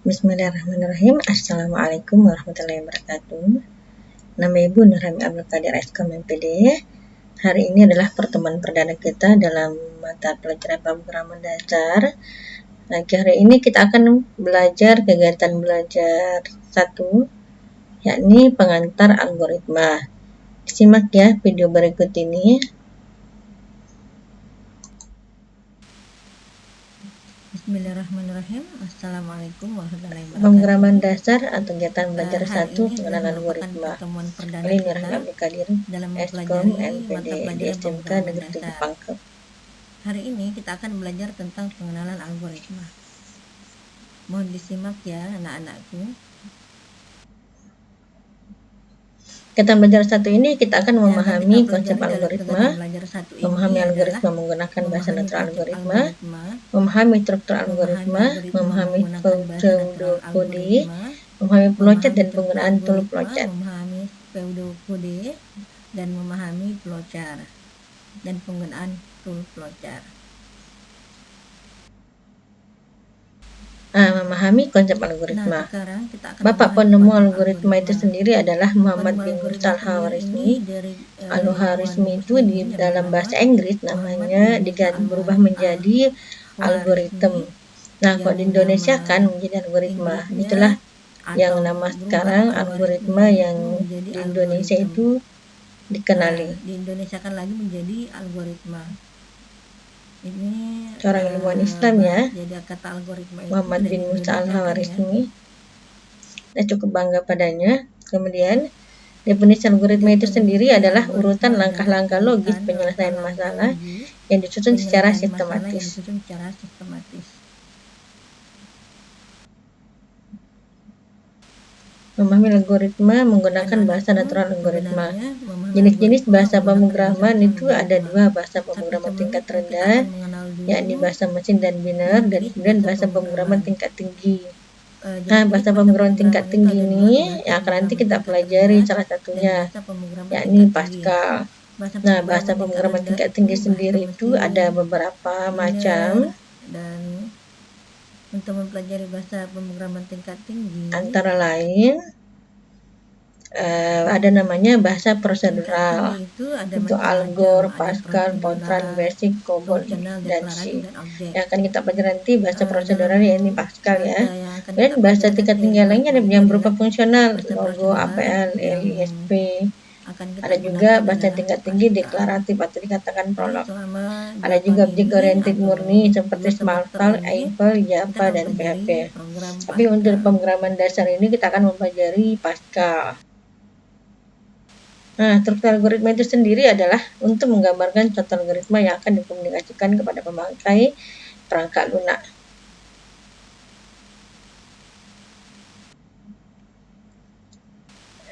Bismillahirrahmanirrahim. Assalamualaikum warahmatullahi wabarakatuh. Nama Ibu Nurhami Abdul Qadir SKM MPD. Hari ini adalah pertemuan perdana kita dalam mata pelajaran pemrograman dasar. Hari ini kita akan belajar kegiatan belajar 1, yakni pengantar algoritma. Simak ya video berikut ini. Bismillahirrahmanirrahim. Assalamualaikum warahmatullahi wabarakatuh. Pemrograman dasar atau kegiatan belajar Hari 1 ini pengenalan merupakan algoritma. pertemuan perdana Ini kita Nurhami Abdul Qadir dalam SKM mempelajari MPD mata di pelajaran SMK pemrograman Negeri 7 dasar. Pangkep. Hari ini kita akan belajar tentang pengenalan algoritma. Mohon disimak ya anak-anakku. Kegiatan belajar 1 ini kita akan Yang memahami kita konsep pelajari dalam algoritma, kegiatan belajar 1 ini memahami adalah algoritma menggunakan bahasa memahami natural konsep algoritma, algoritma, memahami struktur algoritma, memahami menggunakan bahasa natural pseudokode, algoritma, memahami flowchart dan struktur penggunaan tool algoritma, flowchart. memahami pseudokode dan memahami flowchart dan penggunaan tool flowchart. Memahami konsep algoritma. Sekarang kita akan Bapak penemu algoritma itu sendiri adalah Muhammad bin Musa al-Khawarizmi. Al-Khawarizmi itu di dalam bahasa Inggris namanya berubah menjadi algoritma. Nah, kalau di Indonesia kan menjadi algoritma. Itulah yang nama sekarang algoritma yang di Indonesia itu dikenali. Di Indonesia kan lagi menjadi algoritma. Ini seorang ilmuwan Islam ya, jadi kata algoritma itu Muhammad bin Musa al-Khawarizmi. Saya cukup bangga padanya. Kemudian definisi algoritma itu sendiri adalah urutan langkah-langkah logis penyelesaian masalah yang disusun secara sistematis. Memahami algoritma menggunakan bahasa natural algoritma. Jenis-jenis bahasa pemrograman itu ada 2 bahasa pemrograman tingkat rendah, yakni bahasa mesin dan biner, dan kemudian bahasa pemrograman tingkat tinggi. Nah, bahasa pemrograman tingkat tinggi ini yang akan nanti kita pelajari salah satunya, yakni Pascal. Nah, bahasa pemrograman tingkat tinggi sendiri itu ada beberapa macam. Dan untuk mempelajari bahasa pemrograman tingkat tinggi antara lain ada namanya bahasa prosedural, itu Algol, Pascal, Fortran, Basic, COBOL, dan C. Yang akan kita pelajari nanti bahasa prosedural yakni Pascal ya. Dan bahasa tingkat tinggi lainnya yang berupa fungsional, logo, APL, LISP. Ada juga bahasa tingkat tinggi deklaratif atau dikatakan prolog. Ada juga object oriented murni seperti SMARTVAL, Eiffel, Java, dan PHP. Tapi untuk pemrograman dasar ini kita akan mempelajari Pascal. Nah, struktur algoritma itu sendiri adalah untuk menggambarkan suatu algoritma yang akan dikomunikasikan kepada pemakai perangkat lunak.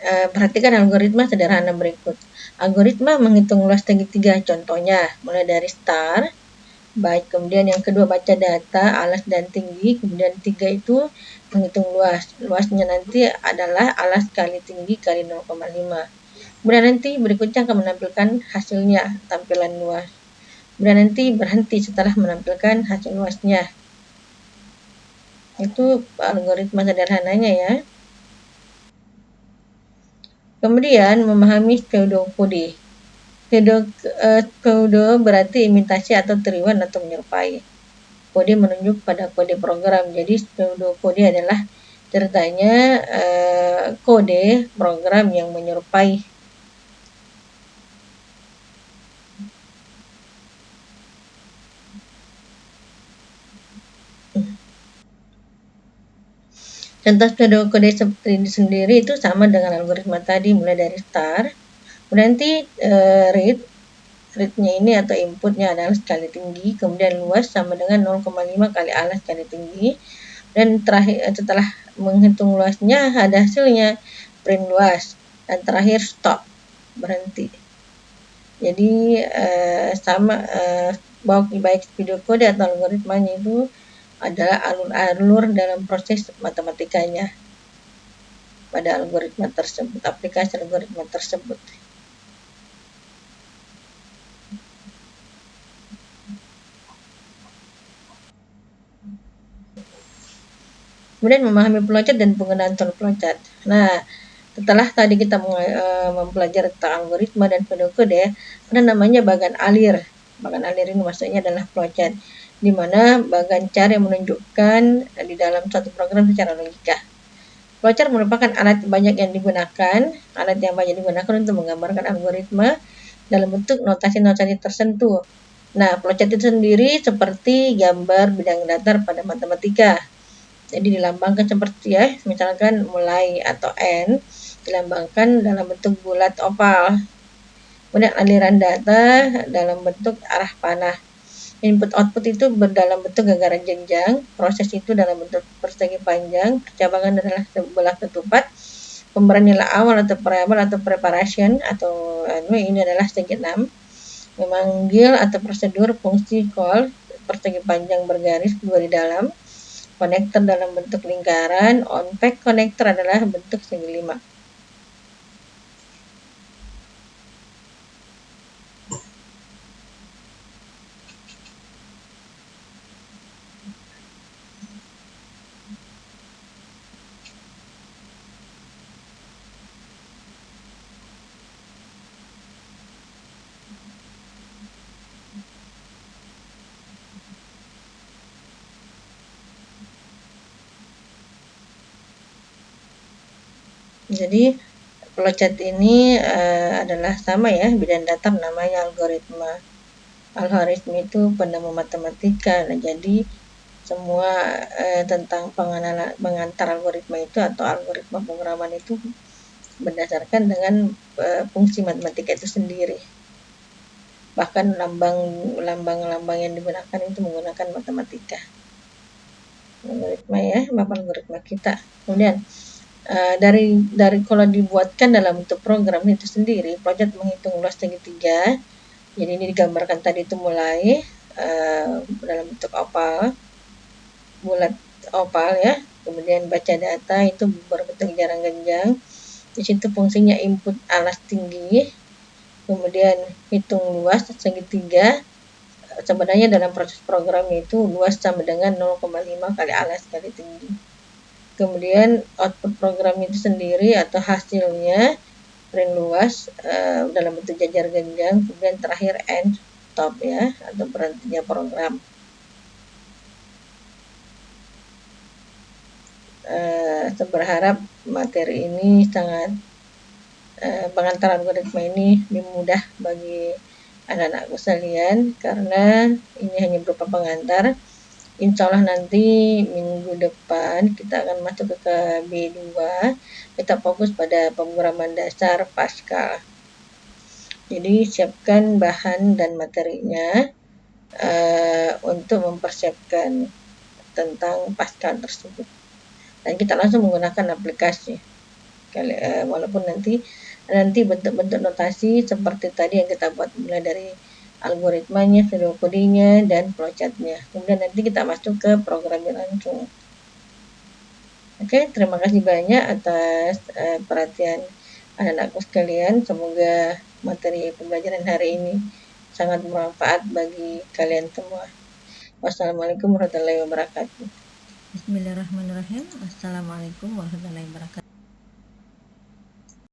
Perhatikan algoritma sederhana berikut. Algoritma menghitung luas segitiga, contohnya mulai dari start, byte, kemudian yang kedua baca data, alas dan tinggi, kemudian 3 itu menghitung luas. Luasnya nanti adalah alas kali tinggi kali 0,5. Kemudian nanti berikutnya akan menampilkan hasilnya, tampilan luas. Kemudian nanti berhenti setelah menampilkan hasil luasnya. Itu algoritma sederhananya ya. Kemudian memahami pseudokode. Pseudo berarti imitasi atau tiruan atau menyerupai. Kode menunjuk pada kode program. Jadi pseudokode adalah ceritanya kode program yang menyerupai. Contoh pseudokode seperti ini sendiri itu sama dengan algoritma tadi, mulai dari start, kemudian nanti read-nya ini atau inputnya adalah skala tinggi, kemudian luas sama dengan 0,5 kali alas skala tinggi, dan terakhir setelah menghitung luasnya ada hasilnya print luas, dan terakhir stop, berhenti. Jadi sama baik pseudokode atau algoritmanya itu adalah alur-alur dalam proses matematikanya pada algoritma tersebut, aplikasi algoritma tersebut. Kemudian memahami flowchart dan penggunaan tool flowchart. Nah, setelah tadi kita mempelajari tentang algoritma dan kode-kode, ada namanya bagan alir. Bagan alir ini maksudnya adalah flowchart, di mana bagan cara yang menunjukkan di dalam suatu program secara logika. Flowchart merupakan alat yang banyak digunakan untuk menggambarkan algoritma dalam bentuk notasi-notasi tertentu. Nah, flowchart itu sendiri seperti gambar bidang datar pada matematika. Jadi dilambangkan seperti misalkan mulai atau N dilambangkan dalam bentuk bulat oval. Kemudian aliran data dalam bentuk arah panah. Input output itu dalam bentuk gagaran jenjang, proses itu dalam bentuk persegi panjang, percabangan adalah sebelah ketupat, pemberian nilai awal atau preamble atau preparation atau ini adalah segi 6, memanggil atau prosedur fungsi call, persegi panjang bergaris dua di dalam, konektor dalam bentuk lingkaran, on-pack konektor adalah bentuk segi 5. Jadi flowchart ini adalah sama bidang datar namanya algoritma. Algoritma itu penemu matematika. Nah, jadi semua tentang pengantar algoritma itu atau algoritma pemrograman itu berdasarkan dengan fungsi matematika itu sendiri. Bahkan lambang-lambang yang digunakan itu menggunakan matematika. Algoritma bapak algoritma kita. Kemudian dari kalau dibuatkan dalam bentuk program itu sendiri, flowchart menghitung luas segitiga. Jadi ini digambarkan tadi itu mulai dalam bentuk oval, bulat oval kemudian baca data itu berbentuk jarang genjang. Di situ fungsinya input alas tinggi, kemudian hitung luas segitiga. Sebenarnya dalam proses program itu luas sama dengan 0,5 kali alas kali tinggi. Kemudian output program itu sendiri atau hasilnya ring luas dalam bentuk jajar genjang, kemudian terakhir end stop atau berhentinya program. Saya berharap materi ini sangat pengantar algoritma ini mudah bagi anak-anakku sekalian, karena ini hanya berupa pengantar. Insya Allah nanti minggu depan kita akan masuk ke B2, kita fokus pada pemrograman dasar Pascal. Jadi siapkan bahan dan materinya untuk mempersiapkan tentang Pascal tersebut. Dan kita langsung menggunakan aplikasi. Walaupun nanti bentuk-bentuk notasi seperti tadi yang kita buat, mulai dari algoritmanya, pseudocodingnya, dan flowchartnya. Kemudian nanti kita masuk ke programnya langsung. Oke, terima kasih banyak atas perhatian anak-anakku sekalian. Semoga materi pembelajaran hari ini sangat bermanfaat bagi kalian semua. Wassalamualaikum warahmatullahi wabarakatuh. Bismillahirrahmanirrahim. Assalamualaikum warahmatullahi wabarakatuh.